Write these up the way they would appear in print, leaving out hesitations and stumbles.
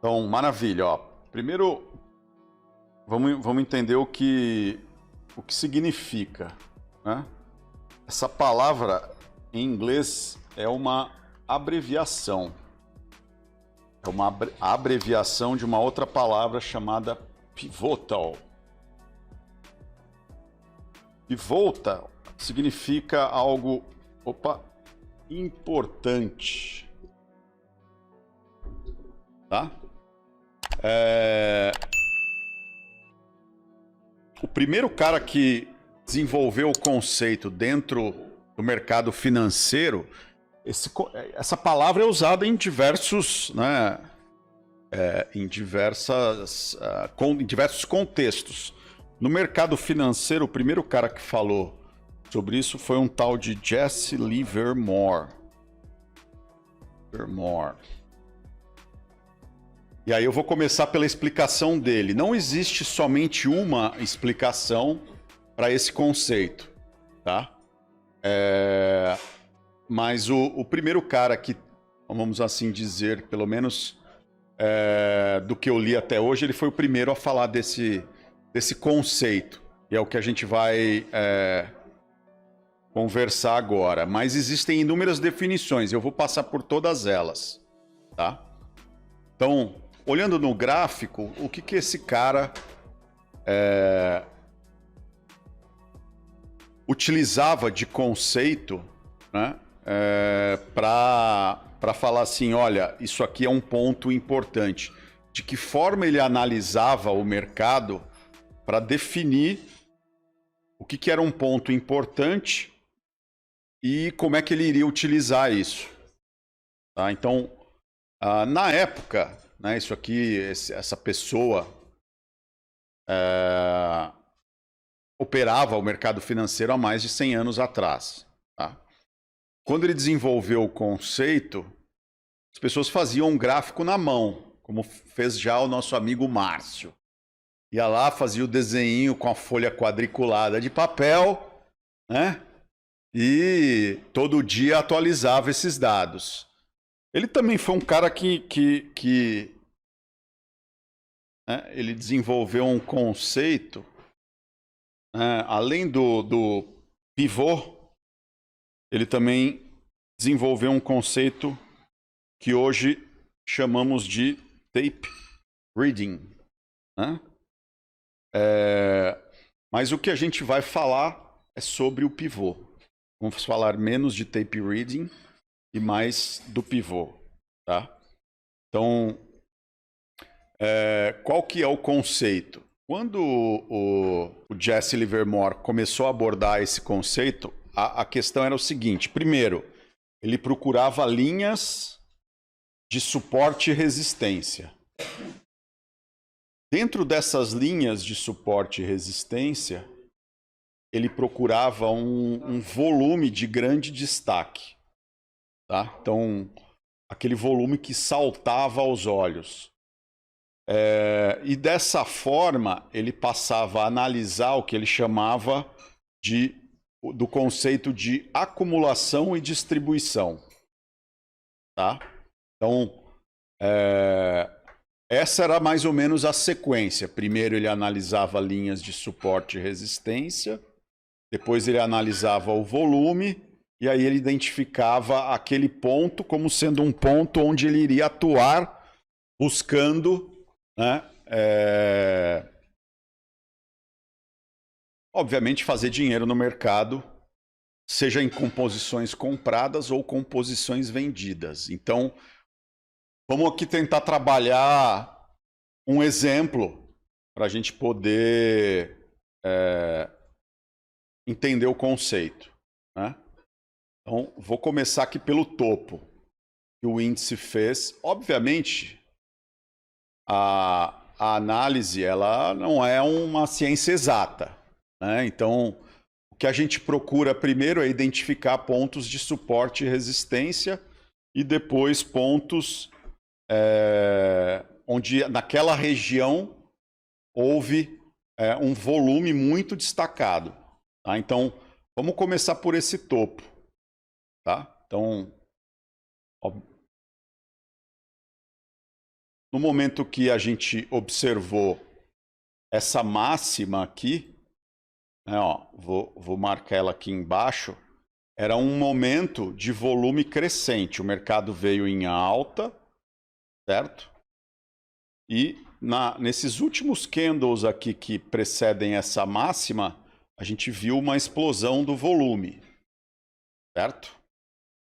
Então, maravilha. Ó. Primeiro, vamos entender o que significa, né? Essa palavra em inglês é uma abreviação. É uma abreviação de uma outra palavra chamada pivotal. Pivotal significa algo, importante, tá? O primeiro cara que desenvolveu o conceito dentro do mercado financeiro, essa palavra é usada em diversos, né, em diversos contextos. No mercado financeiro, o primeiro cara que falou sobre isso foi um tal de Jesse Livermore. E aí eu vou começar pela explicação dele. Não existe somente uma explicação para esse conceito, tá? Mas o primeiro cara que, vamos assim dizer, pelo menos do que eu li até hoje, ele foi o primeiro a falar desse conceito. E é o que a gente vai conversar agora. Mas existem inúmeras definições, eu vou passar por todas elas, tá? Então, olhando no gráfico, o que esse cara utilizava de conceito, né, para falar assim, olha, isso aqui é um ponto importante. De que forma ele analisava o mercado para definir o que era um ponto importante e como é que ele iria utilizar isso. Tá? Então, na época, né, isso aqui, essa pessoa operava o mercado financeiro há mais de 100 anos atrás. Tá? Quando ele desenvolveu o conceito, as pessoas faziam um gráfico na mão, como fez já o nosso amigo Márcio. Ia lá, fazia o desenho com a folha quadriculada de papel, né? E todo dia atualizava esses dados. Ele também foi um cara que ele desenvolveu um conceito, além do pivô, ele também desenvolveu um conceito que hoje chamamos de tape reading, né? Mas o que a gente vai falar é sobre o pivô. Vamos falar menos de tape reading e mais do pivô, tá? Então, qual que é o conceito? Quando o Jesse Livermore começou a abordar esse conceito, a questão era o seguinte. Primeiro, ele procurava linhas de suporte e resistência. Dentro dessas linhas de suporte e resistência, ele procurava um volume de grande destaque. Tá? Então, aquele volume que saltava aos olhos. E dessa forma, ele passava a analisar o que ele chamava do conceito de acumulação e distribuição. Tá? Então, essa era mais ou menos a sequência. Primeiro ele analisava linhas de suporte e resistência, depois ele analisava o volume, e aí ele identificava aquele ponto como sendo um ponto onde ele iria atuar buscando, né, obviamente, fazer dinheiro no mercado, seja em composições compradas ou composições vendidas. Então, vamos aqui tentar trabalhar um exemplo para a gente poder entender o conceito, né? Então, vou começar aqui pelo topo que o índice fez. Obviamente, a análise ela não é uma ciência exata, né? Então, o que a gente procura primeiro é identificar pontos de suporte e resistência e depois pontos onde naquela região houve um volume muito destacado. Tá? Então, vamos começar por esse topo. Tá? Então, no momento que a gente observou essa máxima aqui, né, ó, vou marcar ela aqui embaixo, era um momento de volume crescente. O mercado veio em alta, certo? E nesses últimos candles aqui que precedem essa máxima, a gente viu uma explosão do volume, certo?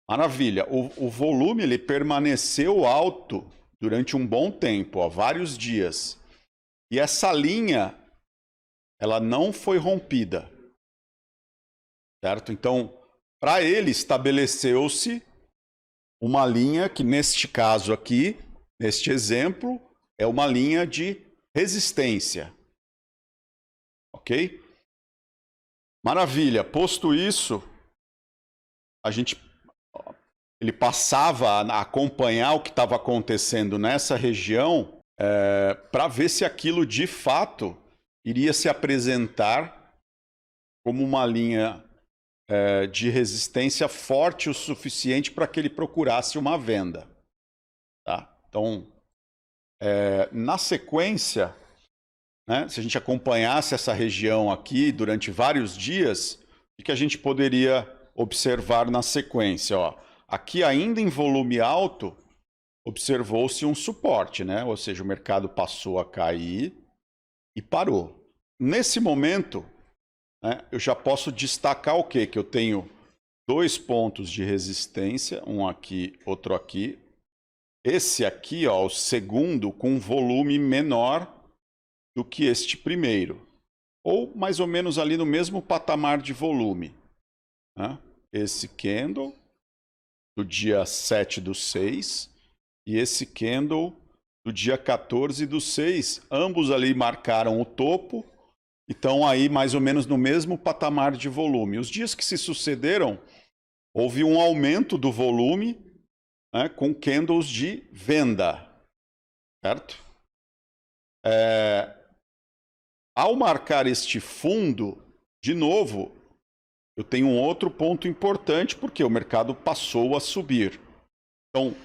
Maravilha. O volume ele permaneceu alto durante um bom tempo, ó, vários dias. E essa linha, ela não foi rompida, certo? Então, para ele estabeleceu-se uma linha que, neste caso aqui, neste exemplo, é uma linha de resistência. Ok? Maravilha. Posto isso, ele passava a acompanhar o que estava acontecendo nessa região para ver se aquilo de fato iria se apresentar como uma linha de resistência forte o suficiente para que ele procurasse uma venda. Tá? Então, na sequência, né, se a gente acompanhasse essa região aqui durante vários dias, o que a gente poderia observar na sequência? Ó, aqui ainda em volume alto, observou-se um suporte, né? Ou seja, o mercado passou a cair e parou. Nesse momento, né, eu já posso destacar o quê? Que eu tenho 2 pontos de resistência, um aqui, outro aqui. Esse aqui, ó, o segundo, com volume menor do que este primeiro, ou mais ou menos ali no mesmo patamar de volume, né? Esse candle do dia 7/6 e esse candle do dia 14/6, ambos ali marcaram o topo e estão aí mais ou menos no mesmo patamar de volume. Os dias que se sucederam, houve um aumento do volume, né, com candles de venda, certo? Ao marcar este fundo, de novo, eu tenho um outro ponto importante, porque o mercado passou a subir. Então,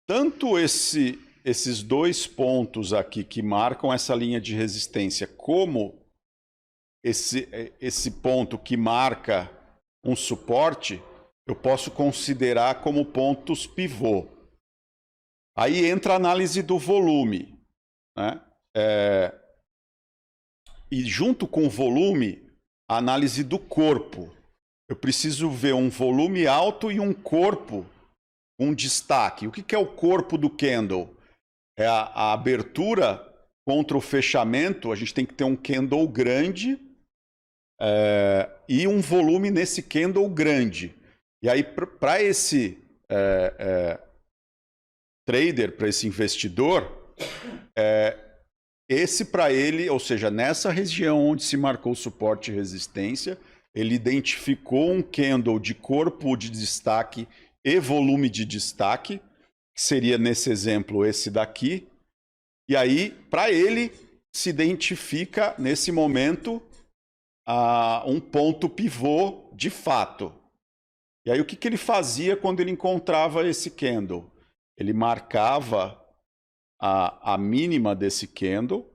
tanto esses 2 pontos aqui que marcam essa linha de resistência, como esse ponto que marca um suporte, eu posso considerar como pontos pivô. Aí entra a análise do volume, né? E junto com o volume, a análise do corpo. Eu preciso ver um volume alto e um corpo com destaque. O que é o corpo do candle? É a abertura contra o fechamento. A gente tem que ter um candle grande e um volume nesse candle grande. E aí, para esse trader, para esse investidor, esse para ele, ou seja, nessa região onde se marcou suporte e resistência, ele identificou um candle de corpo de destaque e volume de destaque, que seria nesse exemplo esse daqui. E aí, para ele, se identifica nesse momento um ponto pivô de fato. E aí o que ele fazia quando ele encontrava esse candle? Ele marcava a mínima desse candle,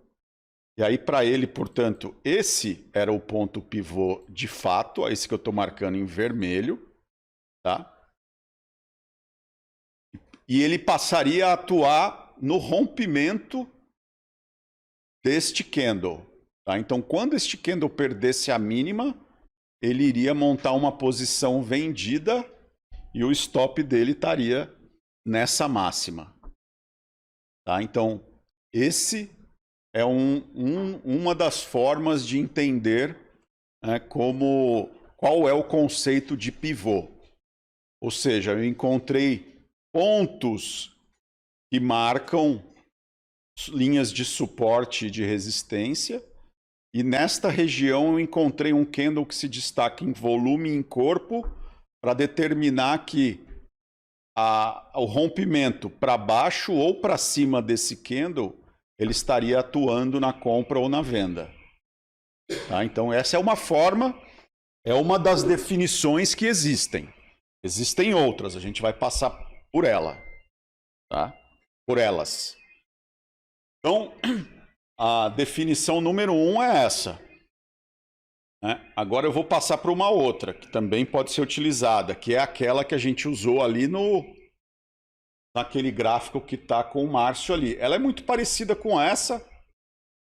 e aí para ele, portanto, esse era o ponto pivô de fato, esse que eu estou marcando em vermelho, tá? E ele passaria a atuar no rompimento deste candle, tá? Então, quando este candle perdesse a mínima, ele iria montar uma posição vendida e o stop dele estaria nessa máxima. Tá? Então, esse é uma das formas de entender, né, qual é o conceito de pivô. Ou seja, eu encontrei pontos que marcam linhas de suporte e de resistência, e nesta região eu encontrei um candle que se destaca em volume e em corpo para determinar que o rompimento para baixo ou para cima desse candle, ele estaria atuando na compra ou na venda. Tá? Então essa é uma forma, é uma das definições que existem. Existem outras, a gente vai passar por ela, tá? Por elas. Então, a definição número 1 é essa. Né? Agora eu vou passar para uma outra, que também pode ser utilizada, que é aquela que a gente usou ali naquele gráfico que está com o Márcio ali. Ela é muito parecida com essa,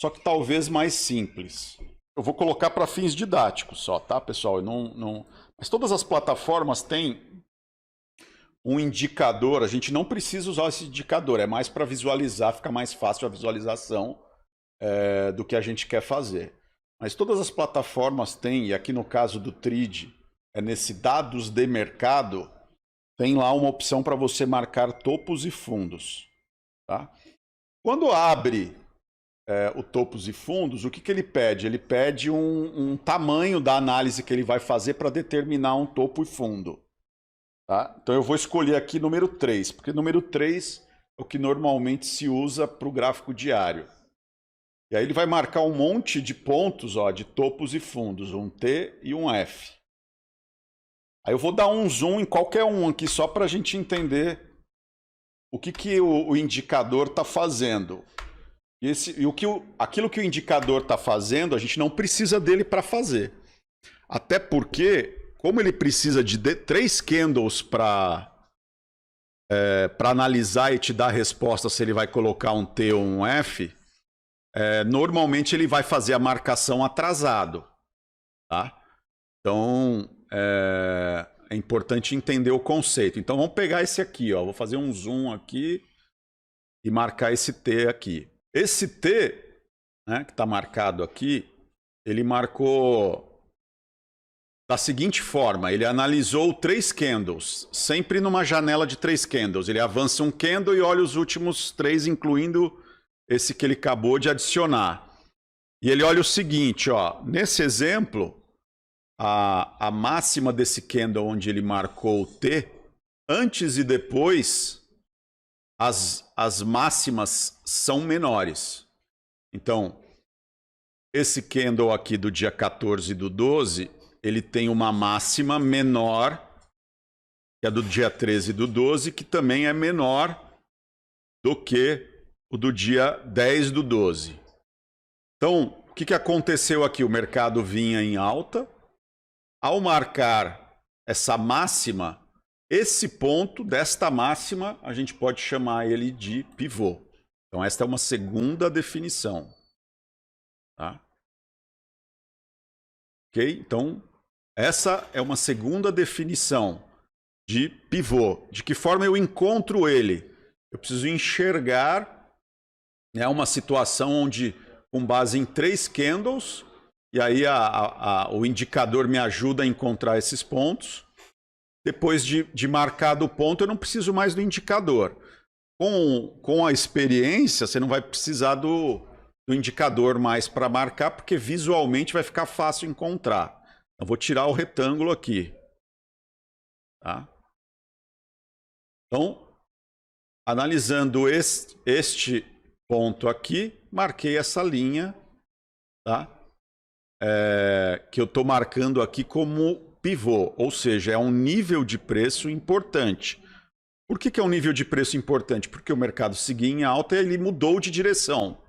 só que talvez mais simples. Eu vou colocar para fins didáticos só, tá, pessoal? Mas todas as plataformas têm um indicador. A gente não precisa usar esse indicador, é mais para visualizar, fica mais fácil a visualização do que a gente quer fazer. Mas todas as plataformas têm, e aqui no caso do Trid, nesse dados de mercado, tem lá uma opção para você marcar topos e fundos. Tá? Quando abre o topos e fundos, o que ele pede? Ele pede um tamanho da análise que ele vai fazer para determinar um topo e fundo. Tá? Então eu vou escolher aqui número 3, porque número 3 é o que normalmente se usa para o gráfico diário. E aí ele vai marcar um monte de pontos, ó, de topos e fundos, um T e um F. Aí eu vou dar um zoom em qualquer um aqui, só para a gente entender o que o indicador está fazendo. Aquilo que o indicador está fazendo, a gente não precisa dele para fazer. Até porque, como ele precisa de 3 candles para analisar e te dar a resposta se ele vai colocar um T ou um F, normalmente ele vai fazer a marcação atrasado. Tá? Então, é importante entender o conceito. Então, vamos pegar esse aqui. Ó. Vou fazer um zoom aqui e marcar esse T aqui. Esse T, né, que está marcado aqui, ele marcou da seguinte forma. Ele analisou 3 candles, sempre numa janela de 3 candles. Ele avança um candle e olha os últimos 3, incluindo esse que ele acabou de adicionar. E ele olha o seguinte, ó, nesse exemplo, a máxima desse candle onde ele marcou o T, antes e depois, as máximas são menores. Então, esse candle aqui do dia 14 do 12, ele tem uma máxima menor que a do dia 13 do 12, que também é menor do que o do dia 10 do 12. Então, o que aconteceu aqui? O mercado vinha em alta. Ao marcar essa máxima, esse ponto desta máxima, a gente pode chamar ele de pivô. Então, esta é uma segunda definição. Tá? Ok? Então, essa é uma segunda definição de pivô. De que forma eu encontro ele? Eu preciso enxergar, né, uma situação onde, com base em 3 candles, e aí o indicador me ajuda a encontrar esses pontos. Depois de marcado o ponto, eu não preciso mais do indicador. Com a experiência, você não vai precisar do indicador mais para marcar, porque visualmente vai ficar fácil encontrar. Eu vou tirar o retângulo aqui. Tá? Então, analisando este ponto aqui, marquei essa linha, tá? Que eu estou marcando aqui como pivô, ou seja, é um nível de preço importante. Por que é um nível de preço importante? Porque o mercado seguia em alta e ele mudou de direção.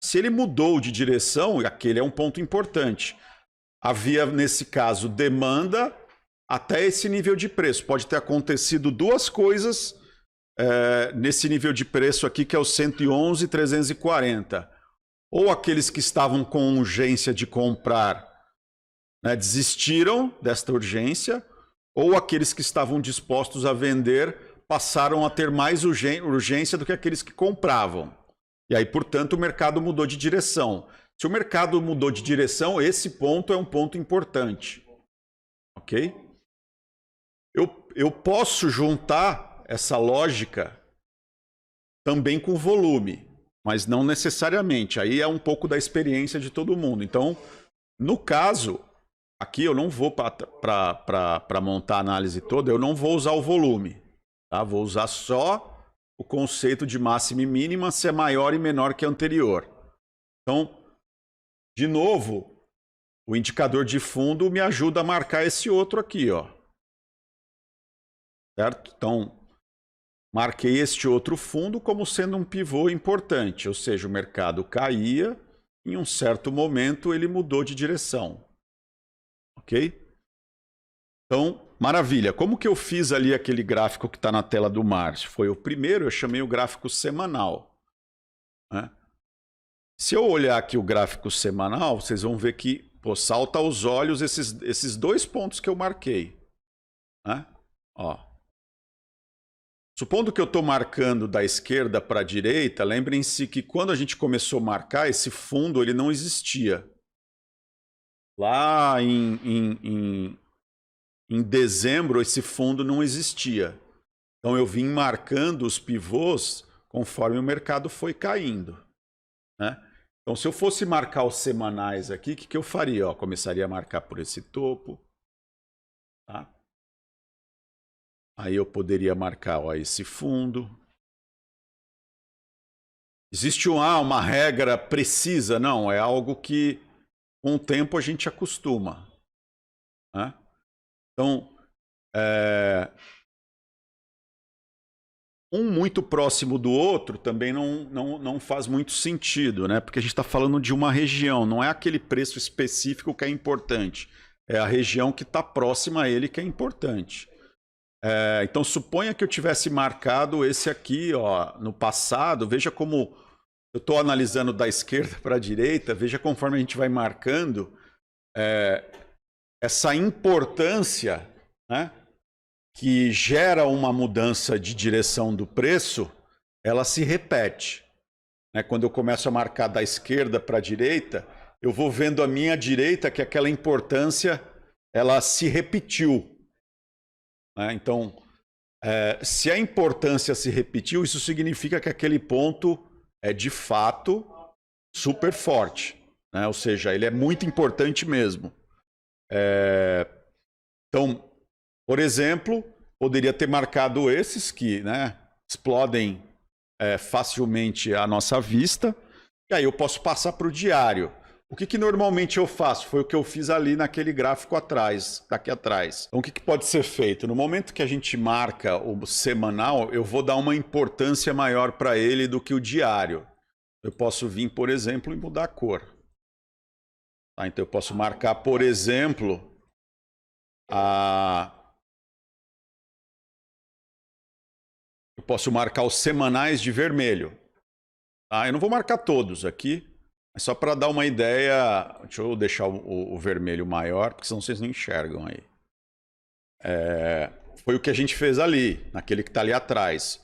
Se ele mudou de direção, aquele é um ponto importante. Havia, nesse caso, demanda até esse nível de preço. Pode ter acontecido 2 coisas nesse nível de preço aqui, que é o 111,340. Ou aqueles que estavam com urgência de comprar, né, desistiram desta urgência, ou aqueles que estavam dispostos a vender passaram a ter mais urgência do que aqueles que compravam. E aí, portanto, o mercado mudou de direção. Se o mercado mudou de direção, esse ponto é um ponto importante. Ok? Eu posso juntar essa lógica também com volume, mas não necessariamente. Aí é um pouco da experiência de todo mundo. Então, no caso, aqui eu não vou para montar a análise toda, eu não vou usar o volume. Tá? Vou usar só o conceito de máxima e mínima, se é maior e menor que a anterior. Então, de novo, o indicador de fundo me ajuda a marcar esse outro aqui, ó. Certo? Então, marquei este outro fundo como sendo um pivô importante, ou seja, o mercado caía, em um certo momento ele mudou de direção. Ok? Então, maravilha. Como que eu fiz ali aquele gráfico que está na tela do Márcio? Foi o primeiro, eu chamei o gráfico semanal. Né? Se eu olhar aqui o gráfico semanal, vocês vão ver que pô, salta aos olhos esses dois pontos que eu marquei. Né? Ó. Supondo que eu estou marcando da esquerda para a direita, lembrem-se que quando a gente começou a marcar, esse fundo ele não existia. Lá em dezembro, esse fundo não existia. Então, eu vim marcando os pivôs conforme o mercado foi caindo. Né? Então, se eu fosse marcar os semanais aqui, o que eu faria? Ó, começaria a marcar por esse topo. Tá? Aí eu poderia marcar ó, esse fundo. Existe uma regra precisa? Não, é algo que com o tempo a gente acostuma. Né? Então, um muito próximo do outro também não faz muito sentido, né? Porque a gente está falando de uma região, não é aquele preço específico que é importante. É a região que está próxima a ele que é importante. Então, suponha que eu tivesse marcado esse aqui ó, no passado. Veja como eu estou analisando da esquerda para a direita. Veja conforme a gente vai marcando essa importância, né? Que gera uma mudança de direção do preço, ela se repete. Né? Quando eu começo a marcar da esquerda para a direita, eu vou vendo a minha direita que aquela importância ela se repetiu. Né? Então, se a importância se repetiu, isso significa que aquele ponto é de fato super forte. Né? Ou seja, ele é muito importante mesmo. Então, por exemplo, poderia ter marcado esses que né, explodem facilmente a nossa vista. E aí eu posso passar para o diário. O que normalmente eu faço? Foi o que eu fiz ali naquele gráfico atrás, daqui atrás. Então, o que pode ser feito? No momento que a gente marca o semanal, eu vou dar uma importância maior para ele do que o diário. Eu posso vir, por exemplo, e mudar a cor. Tá? Então, eu posso marcar, por exemplo, eu posso marcar os semanais de vermelho. Tá? Eu não vou marcar todos aqui, mas só para dar uma ideia. Deixa eu deixar o vermelho maior, porque senão vocês não enxergam aí. Foi o que a gente fez ali, naquele que está ali atrás.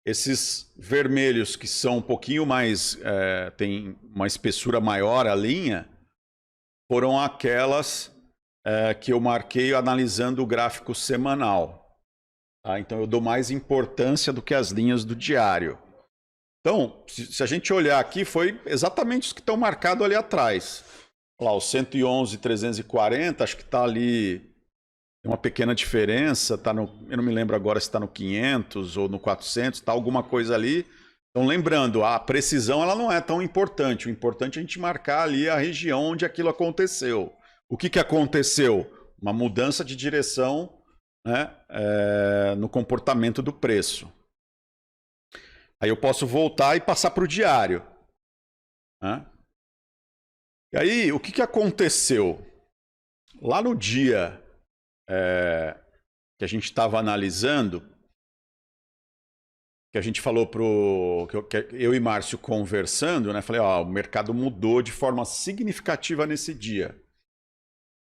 Esses vermelhos que são um pouquinho mais, tem uma espessura maior a linha, foram aquelas que eu marquei analisando o gráfico semanal. Tá? Então eu dou mais importância do que as linhas do diário. Então, se a gente olhar aqui, foi exatamente os que estão marcados ali atrás. Olha lá, o 111,340, acho que está ali, tem uma pequena diferença, tá no, eu não me lembro agora se está no 500 ou no 400, está alguma coisa ali. Então, lembrando, a precisão ela não é tão importante. O importante é a gente marcar ali a região onde aquilo aconteceu. O que aconteceu? Uma mudança de direção, né, no comportamento do preço. Aí eu posso voltar e passar para o diário. Né? E aí, o que aconteceu? Lá no dia que a gente estava analisando, que a gente falou que eu e Márcio conversando, né? Falei, ó, o mercado mudou de forma significativa nesse dia.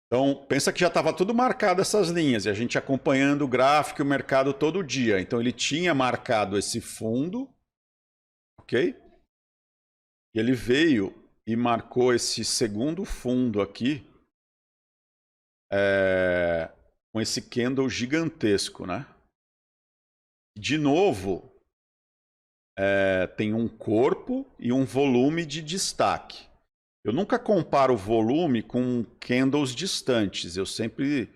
Então, pensa que já estava tudo marcado essas linhas, e a gente acompanhando o gráfico e o mercado todo dia. Então, ele tinha marcado esse fundo, ok? E ele veio e marcou esse segundo fundo aqui, com esse candle gigantesco, né? De novo, tem um corpo e um volume de destaque. Eu nunca comparo o volume com candles distantes. Eu sempre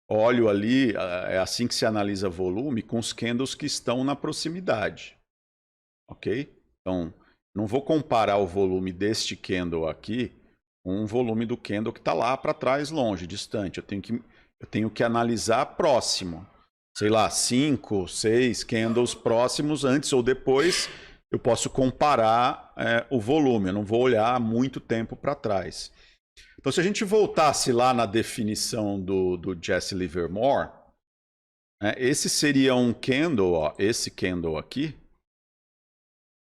olho ali, é assim que se analisa volume, com os candles que estão na proximidade. Ok? Então, não vou comparar o volume deste candle aqui com o volume do candle que está lá para trás, longe, distante. Eu tenho que analisar próximo. sei lá, 5, 6 candles próximos, antes ou depois, eu posso comparar o volume. Eu não vou olhar muito tempo para trás. Então, se a gente voltasse lá na definição do Jesse Livermore, esse seria um candle, ó, esse candle aqui,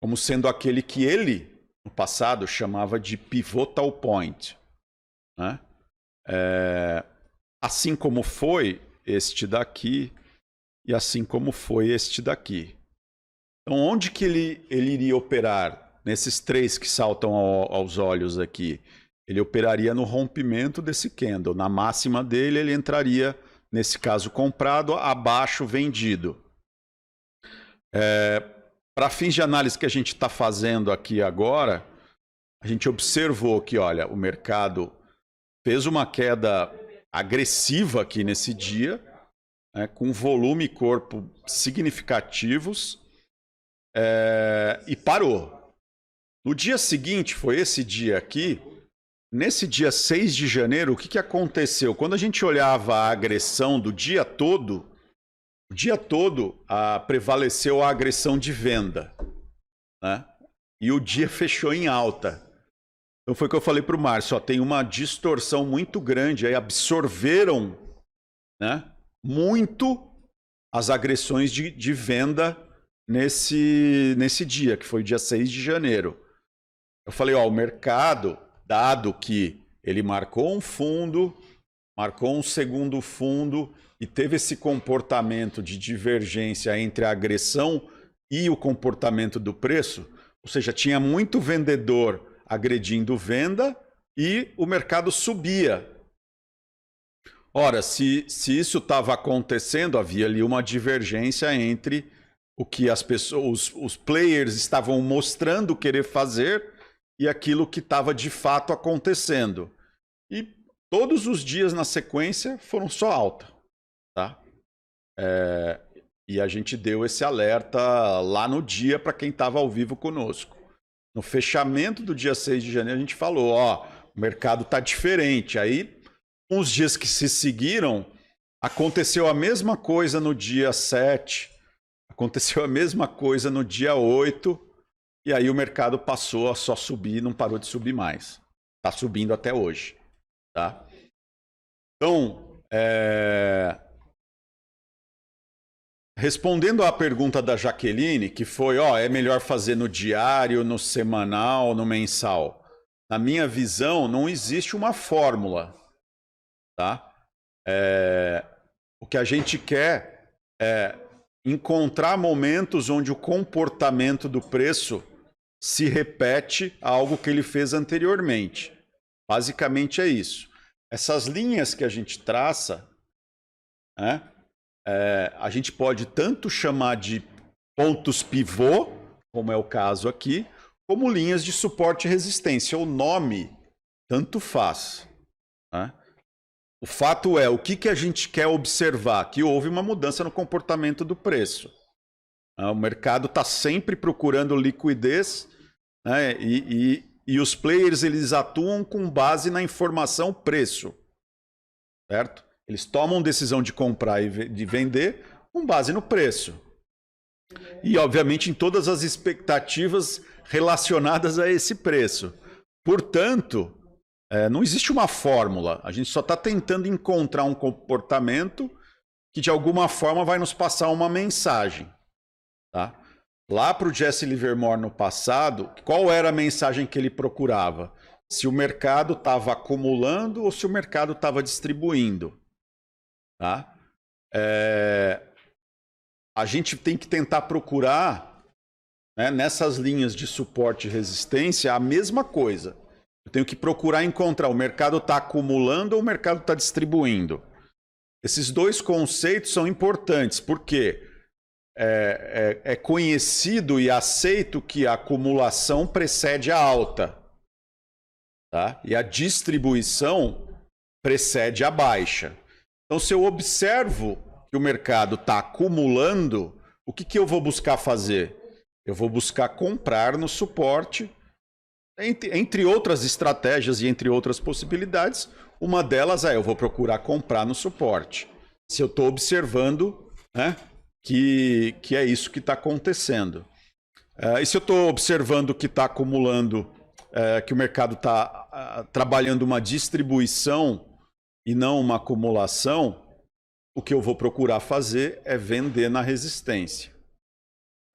como sendo aquele que ele, no passado, chamava de pivotal point. Né? Assim como foi este daqui e assim como foi este daqui. Então, onde que ele iria operar? Nesses três que saltam aos olhos aqui. Ele operaria no rompimento desse candle. Na máxima dele, ele entraria, nesse caso, comprado, abaixo, vendido. Para fins de análise que a gente está fazendo aqui agora, a gente observou que, olha, o mercado fez uma queda agressiva aqui nesse dia, com volume e corpo significativos, e parou. No dia seguinte, foi esse dia aqui, nesse dia 6 de janeiro, o que aconteceu? Quando a gente olhava a agressão do dia todo, o dia todo prevaleceu a agressão de venda, né? E o dia fechou em alta. Então foi o que eu falei para o Márcio, tem uma distorção muito grande, aí absorveram, né, muito as agressões de venda nesse dia, que foi o dia 6 de janeiro. Eu falei, ó, o mercado, dado que ele marcou um fundo, marcou um segundo fundo e teve esse comportamento de divergência entre a agressão e o comportamento do preço, ou seja, tinha muito vendedor agredindo venda e o mercado subia. Ora, se isso estava acontecendo, havia ali uma divergência entre o que as pessoas, os players estavam mostrando querer fazer e aquilo que estava de fato acontecendo. E todos os dias na sequência foram só alta, tá? E a gente deu esse alerta lá no dia para quem estava ao vivo conosco. No fechamento do dia 6 de janeiro, a gente falou, ó, o mercado está diferente. Aí, uns dias que se seguiram, aconteceu a mesma coisa no dia 7, aconteceu a mesma coisa no dia 8, e aí o mercado passou a só subir, não parou de subir mais. Está subindo até hoje. Tá? Então, respondendo à pergunta da Jaqueline, que foi, ó, é melhor fazer no diário, no semanal, no mensal? Na minha visão, não existe uma fórmula, tá? O que a gente quer é encontrar momentos onde o comportamento do preço se repete a algo que ele fez anteriormente. Basicamente é isso. Essas linhas que a gente traça, né? A gente pode tanto chamar de pontos pivô, como é o caso aqui, como linhas de suporte e resistência. O nome tanto faz. Né? O fato é, o que a gente quer observar? Que houve uma mudança no comportamento do preço. O mercado está sempre procurando liquidez, né? E os players eles atuam com base na informação preço. Certo? Eles tomam decisão de comprar e de vender com base no preço. E, obviamente, em todas as expectativas relacionadas a esse preço. Portanto, não existe uma fórmula. A gente só está tentando encontrar um comportamento que, de alguma forma, vai nos passar uma mensagem. Tá? Lá para o Jesse Livermore no passado, qual era a mensagem que ele procurava? Se o mercado estava acumulando ou se o mercado estava distribuindo. Tá? A gente tem que tentar procurar, né, nessas linhas de suporte e resistência a mesma coisa. Eu tenho que procurar encontrar o mercado está acumulando ou o mercado está distribuindo. Esses dois conceitos são importantes porque é conhecido e aceito que a acumulação precede a alta. Tá? E a distribuição precede a baixa. Então, se eu observo que o mercado está acumulando, o que eu vou buscar fazer? Eu vou buscar comprar no suporte, entre outras estratégias e entre outras possibilidades. Uma delas eu vou procurar comprar no suporte. Se eu estou observando né? Que é isso que está acontecendo. E se eu estou observando que está acumulando, que o mercado está trabalhando uma distribuição e não uma acumulação, o que eu vou procurar fazer é vender na resistência,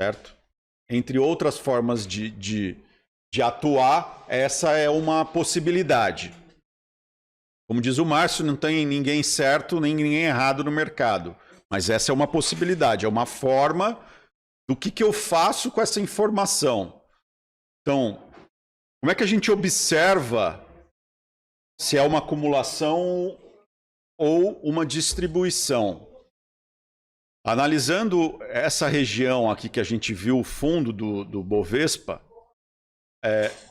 certo? Entre outras formas de atuar, essa é uma possibilidade. Como diz o Márcio, não tem ninguém certo nem ninguém errado no mercado. Mas essa é uma possibilidade, é uma forma do que eu faço com essa informação. Então, como é que a gente observa se é uma acumulação ou uma distribuição? Analisando essa região aqui que a gente viu o fundo do Bovespa,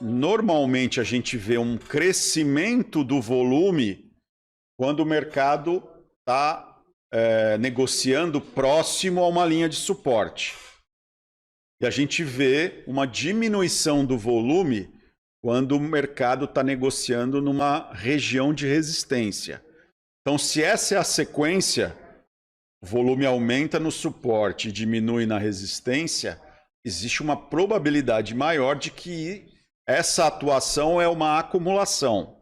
normalmente a gente vê um crescimento do volume quando o mercado está negociando próximo a uma linha de suporte. E a gente vê uma diminuição do volume quando o mercado está negociando numa região de resistência. Então, se essa é a sequência, o volume aumenta no suporte e diminui na resistência, existe uma probabilidade maior de que essa atuação é uma acumulação.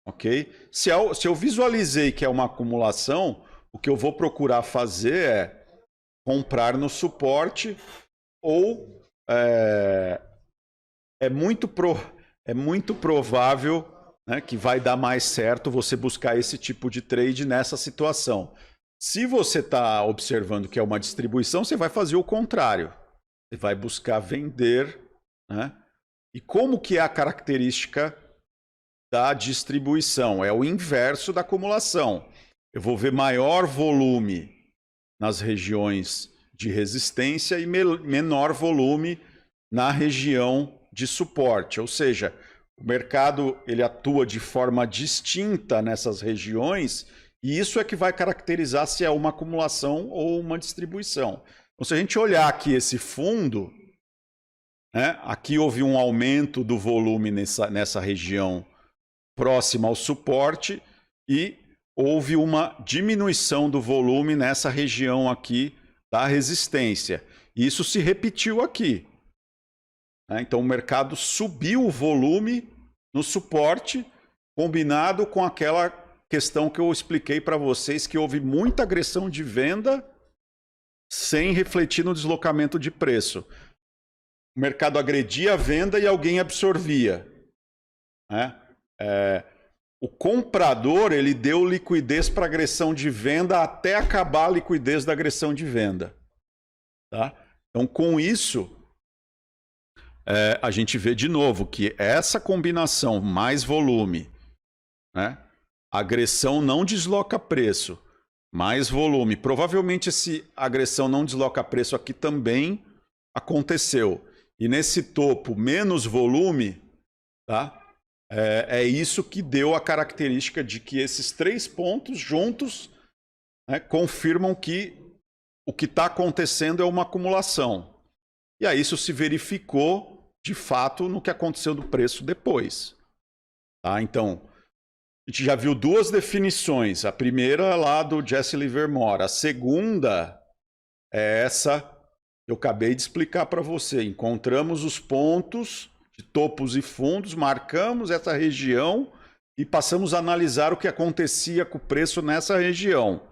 Ok? Se eu visualizei que é uma acumulação, o que eu vou procurar fazer é comprar no suporte ou é muito provável, né, que vai dar mais certo você buscar esse tipo de trade nessa situação. Se você está observando que é uma distribuição, você vai fazer o contrário. Você vai buscar vender, né? E como que é a característica da distribuição? É o inverso da acumulação. Eu vou ver maior volume nas regiões de resistência e menor volume na região de suporte. Ou seja, o mercado ele atua de forma distinta nessas regiões e isso é que vai caracterizar se é uma acumulação ou uma distribuição. Então, se a gente olhar aqui esse fundo, né, aqui houve um aumento do volume nessa região próxima ao suporte e houve uma diminuição do volume nessa região aqui da resistência. E isso se repetiu aqui. Então o mercado subiu o volume no suporte, combinado com aquela questão que eu expliquei para vocês, que houve muita agressão de venda sem refletir no deslocamento de preço. O mercado agredia a venda e alguém absorvia, né? O comprador ele deu liquidez para agressão de venda até acabar a liquidez da agressão de venda. Tá? Então, com isso, a gente vê de novo que essa combinação mais volume, né? Agressão não desloca preço, mais volume. Provavelmente essa agressão não desloca preço aqui também aconteceu. E nesse topo, menos volume, tá? É isso que deu a característica de que esses três pontos juntos, né, confirmam que o que está acontecendo é uma acumulação. E aí isso se verificou, de fato, no que aconteceu do preço depois. Tá? Então, a gente já viu duas definições. A primeira lá do Jesse Livermore. A segunda é essa que eu acabei de explicar para você. Encontramos os pontos de topos e fundos, marcamos essa região e passamos a analisar o que acontecia com o preço nessa região.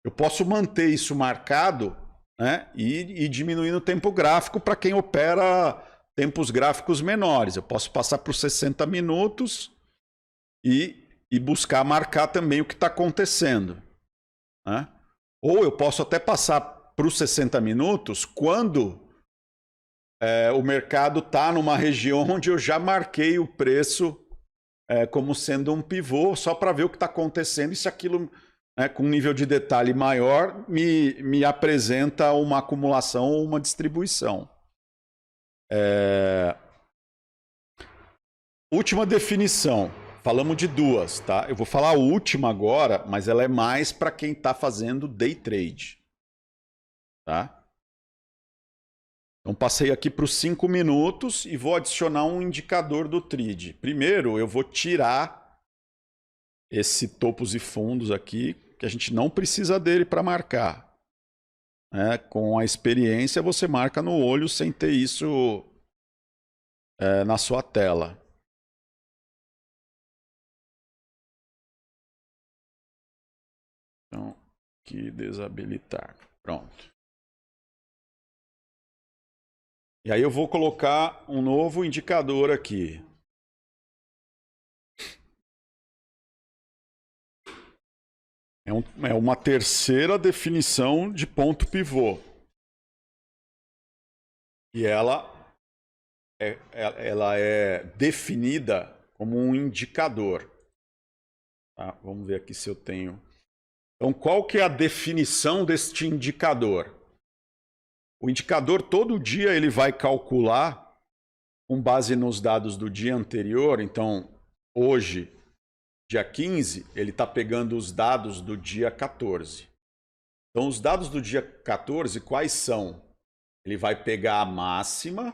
Eu posso manter isso marcado, né, e diminuir no tempo gráfico para quem opera tempos gráficos menores. Eu posso passar para os 60 minutos e buscar marcar também o que está acontecendo, né? Ou eu posso até passar para os 60 minutos quando o mercado está numa região onde eu já marquei o preço como sendo um pivô, só para ver o que está acontecendo e se aquilo, com um nível de detalhe maior, me apresenta uma acumulação ou uma distribuição. Última definição. Falamos de duas, tá? Eu vou falar a última agora, mas ela é mais para quem está fazendo day trade. Tá? Então, passei aqui para os 5 minutos e vou adicionar um indicador do TRID. Primeiro, eu vou tirar esse topos e fundos aqui, que a gente não precisa dele para marcar. né, com a experiência, você marca no olho sem ter isso na sua tela. Então, aqui desabilitar. Pronto. E aí eu vou colocar um novo indicador aqui. É uma terceira definição de ponto pivô. E ela é definida como um indicador. Tá? Vamos ver aqui se eu tenho. Então, qual que é a definição deste indicador? O indicador, todo dia, ele vai calcular, com base nos dados do dia anterior. Então, hoje, dia 15, ele está pegando os dados do dia 14. Então, os dados do dia 14, quais são? Ele vai pegar a máxima,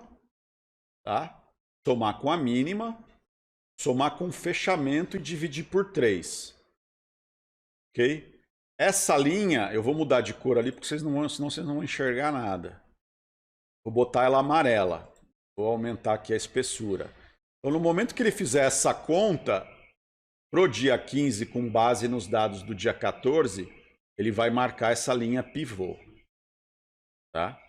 tá? Somar com a mínima, somar com o fechamento e dividir por 3. Ok? Essa linha, eu vou mudar de cor ali, porque senão vocês não vão enxergar nada. Vou botar ela amarela. Vou aumentar aqui a espessura. Então, no momento que ele fizer essa conta, pro dia 15, com base nos dados do dia 14, ele vai marcar essa linha pivô. Tá?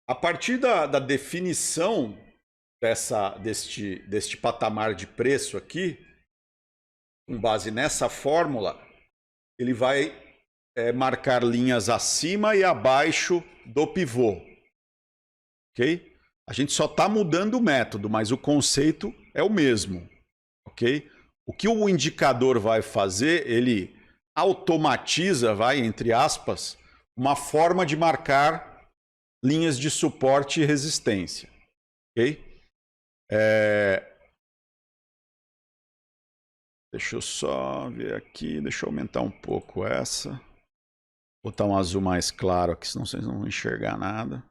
A partir da definição deste patamar de preço aqui, com base nessa fórmula, ele vai marcar linhas acima e abaixo do pivô. Ok? A gente só está mudando o método, mas o conceito é o mesmo. Ok? O que o indicador vai fazer, ele automatiza, entre aspas, uma forma de marcar linhas de suporte e resistência. Ok? Deixa eu só ver aqui, deixa eu aumentar um pouco essa. Botar um azul mais claro aqui, senão vocês não vão enxergar nada.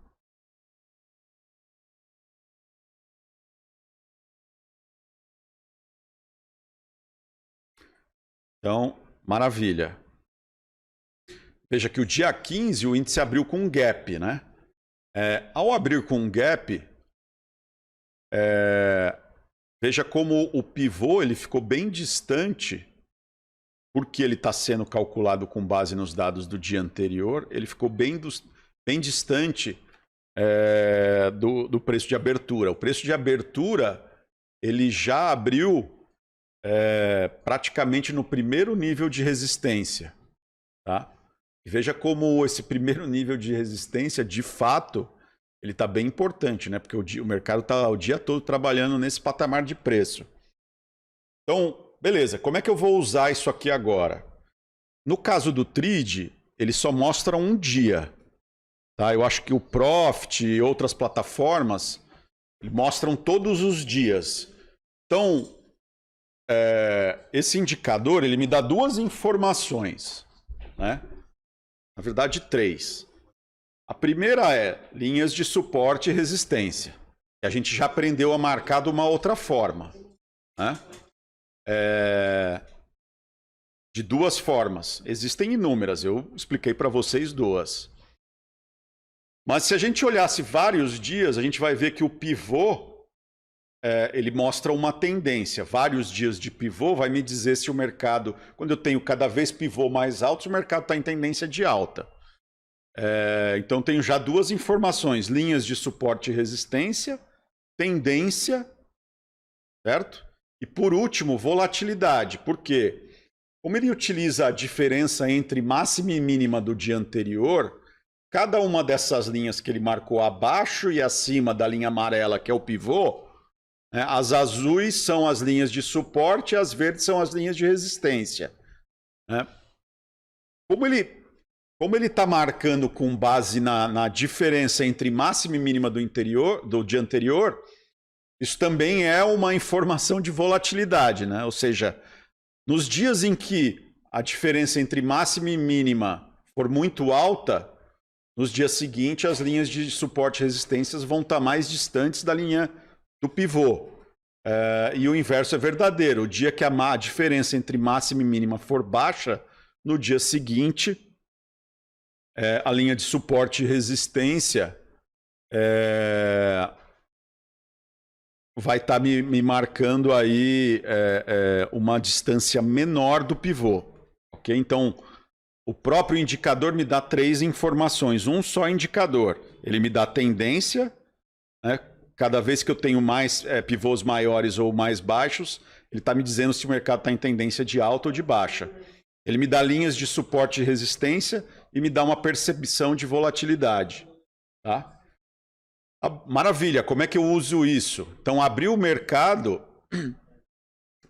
Então, maravilha. Veja que o dia 15 o índice abriu com um gap, né? Ao abrir com um gap, veja como o pivô ele ficou bem distante, porque ele está sendo calculado com base nos dados do dia anterior, ele ficou bem distante do preço de abertura. O preço de abertura ele já abriu praticamente no primeiro nível de resistência. Tá? E veja como esse primeiro nível de resistência, de fato, ele está bem importante, né? Porque o mercado está o dia todo trabalhando nesse patamar de preço. Então, beleza, como é que eu vou usar isso aqui agora? No caso do TRID, ele só mostra um dia. Tá? Eu acho que o Profit e outras plataformas mostram todos os dias. Então, esse indicador ele me dá duas informações, né? Na verdade, 3. A primeira é linhas de suporte e resistência. Que a gente já aprendeu a marcar de uma outra forma. Né? De duas formas. Existem inúmeras, eu expliquei para vocês duas. Mas se a gente olhasse vários dias, a gente vai ver que o pivô ele mostra uma tendência. Vários dias de pivô vai me dizer se o mercado, quando eu tenho cada vez pivô mais altos, o mercado está em tendência de alta. Então tenho já duas informações, linhas de suporte e resistência, tendência, certo? E por último, volatilidade. Por quê? Como ele utiliza a diferença entre máxima e mínima do dia anterior, cada uma dessas linhas que ele marcou abaixo e acima da linha amarela, que é o pivô, as azuis são as linhas de suporte e as verdes são as linhas de resistência. Como ele está marcando com base na diferença entre máxima e mínima do dia anterior, isso também é uma informação de volatilidade, né? Ou seja, nos dias em que a diferença entre máxima e mínima for muito alta, nos dias seguintes as linhas de suporte e resistências vão estar mais distantes da linha do pivô. E o inverso é verdadeiro. O dia que a diferença entre máxima e mínima for baixa, no dia seguinte, a linha de suporte e resistência vai estar me marcando aí uma distância menor do pivô. Ok? Então, o próprio indicador me dá 3 informações, um só indicador. Ele me dá tendência, né? Cada vez que eu tenho mais pivôs maiores ou mais baixos, ele está me dizendo se o mercado está em tendência de alta ou de baixa. Ele me dá linhas de suporte e resistência e me dá uma percepção de volatilidade. Tá? Maravilha, como é que eu uso isso? Então, abrir o mercado,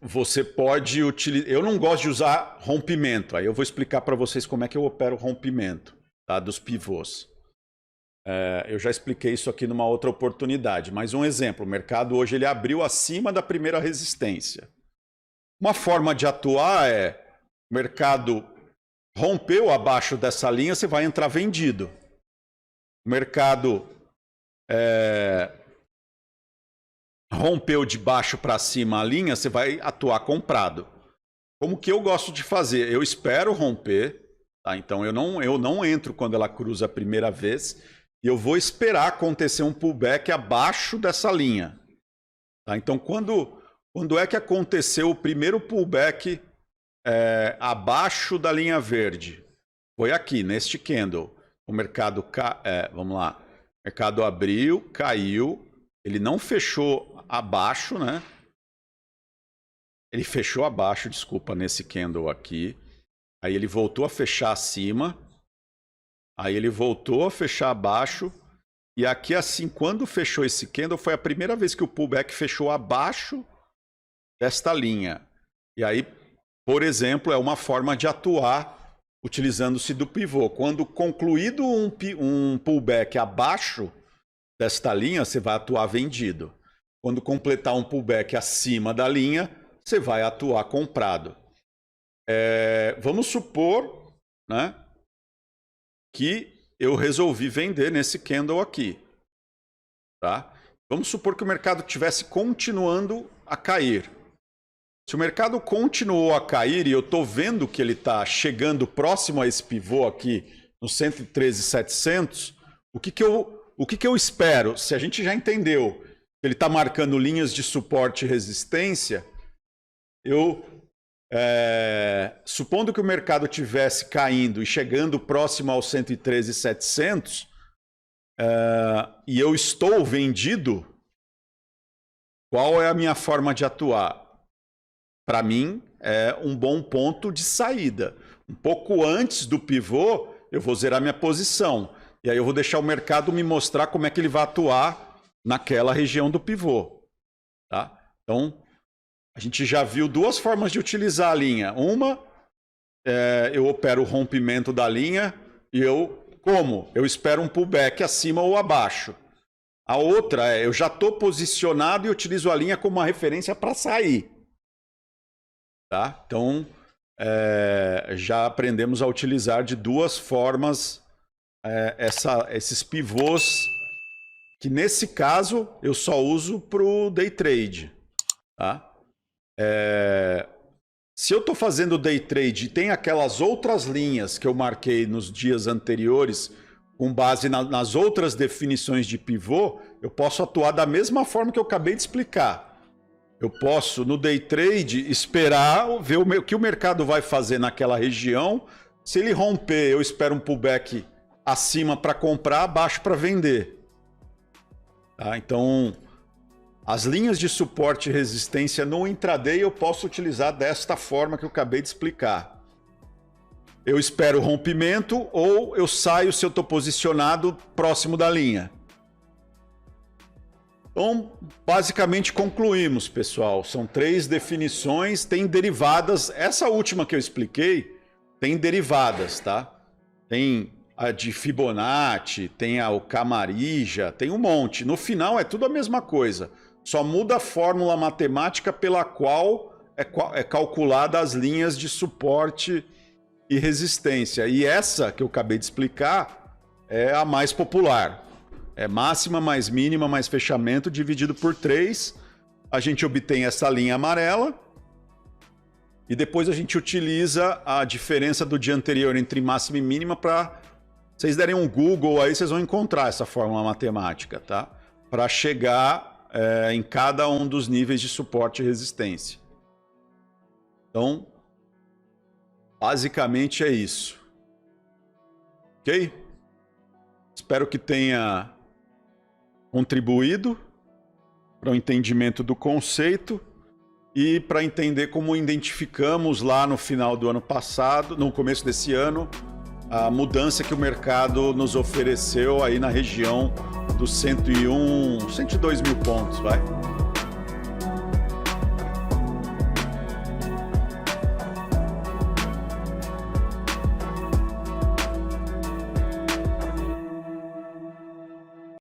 você pode utilizar... Eu não gosto de usar rompimento, aí eu vou explicar para vocês como é que eu opero o rompimento, tá? Dos pivôs. Eu já expliquei isso aqui numa outra oportunidade, mas um exemplo, o mercado hoje ele abriu acima da primeira resistência. Uma forma de atuar o mercado rompeu abaixo dessa linha, você vai entrar vendido. O mercado rompeu de baixo para cima a linha, você vai atuar comprado. Como que eu gosto de fazer? Eu espero romper, tá? Então eu não entro quando ela cruza a primeira vez, e eu vou esperar acontecer um pullback abaixo dessa linha. Tá? Então quando é que aconteceu o primeiro pullback abaixo da linha verde? Foi aqui, neste candle. O mercado, vamos lá, o mercado abriu, caiu, ele não fechou abaixo, né? Ele fechou abaixo, desculpa, nesse candle aqui. Aí ele voltou a fechar acima. Aí ele voltou a fechar abaixo. E aqui assim, quando fechou esse candle, foi a primeira vez que o pullback fechou abaixo desta linha. E aí, por exemplo, é uma forma de atuar utilizando-se do pivô. Quando concluído um pullback abaixo desta linha, você vai atuar vendido. Quando completar um pullback acima da linha, você vai atuar comprado. Vamos supor, né, que eu resolvi vender nesse candle aqui. Tá? Vamos supor que o mercado estivesse continuando a cair. Se o mercado continuou a cair e eu estou vendo que ele está chegando próximo a esse pivô aqui no 113.700, o que que eu espero? Se a gente já entendeu que ele está marcando linhas de suporte e resistência, supondo que o mercado estivesse caindo e chegando próximo ao 113.700 e eu estou vendido, qual é a minha forma de atuar? Para mim, é um bom ponto de saída. Um pouco antes do pivô, eu vou zerar minha posição. E aí eu vou deixar o mercado me mostrar como é que ele vai atuar naquela região do pivô. Tá? Então, a gente já viu 2 formas de utilizar a linha. Uma, eu opero o rompimento da linha e eu espero um pullback acima ou abaixo. A outra eu já estou posicionado e utilizo a linha como uma referência para sair. Tá? Então, já aprendemos a utilizar de 2 formas esses pivôs, que nesse caso eu só uso para o day trade. Tá? Se eu estou fazendo day trade e tem aquelas outras linhas que eu marquei nos dias anteriores, com base nas outras definições de pivô, eu posso atuar da mesma forma que eu acabei de explicar. Eu posso, no day trade, esperar, ver o que o mercado vai fazer naquela região. Se ele romper, eu espero um pullback acima para comprar, abaixo para vender. Tá? Então, as linhas de suporte e resistência no intraday eu posso utilizar desta forma que eu acabei de explicar. Eu espero o rompimento ou eu saio se eu estou posicionado próximo da linha. Então, basicamente concluímos, pessoal. São 3 definições, tem derivadas. Essa última que eu expliquei tem derivadas, tá? Tem a de Fibonacci, tem o Camarija, tem um monte. No final é tudo a mesma coisa. Só muda a fórmula matemática pela qual é calculada as linhas de suporte e resistência. E essa que eu acabei de explicar é a mais popular. É máxima mais mínima mais fechamento dividido por 3. A gente obtém essa linha amarela. E depois a gente utiliza a diferença do dia anterior entre máxima e mínima para... Vocês derem um Google aí, vocês vão encontrar essa fórmula matemática, tá? Para chegar em cada um dos níveis de suporte e resistência. Então, basicamente é isso. Ok? Espero que tenha contribuído para o entendimento do conceito e para entender como identificamos lá no final do ano passado, no começo desse ano, a mudança que o mercado nos ofereceu aí na região dos 101, 102 mil pontos, vai.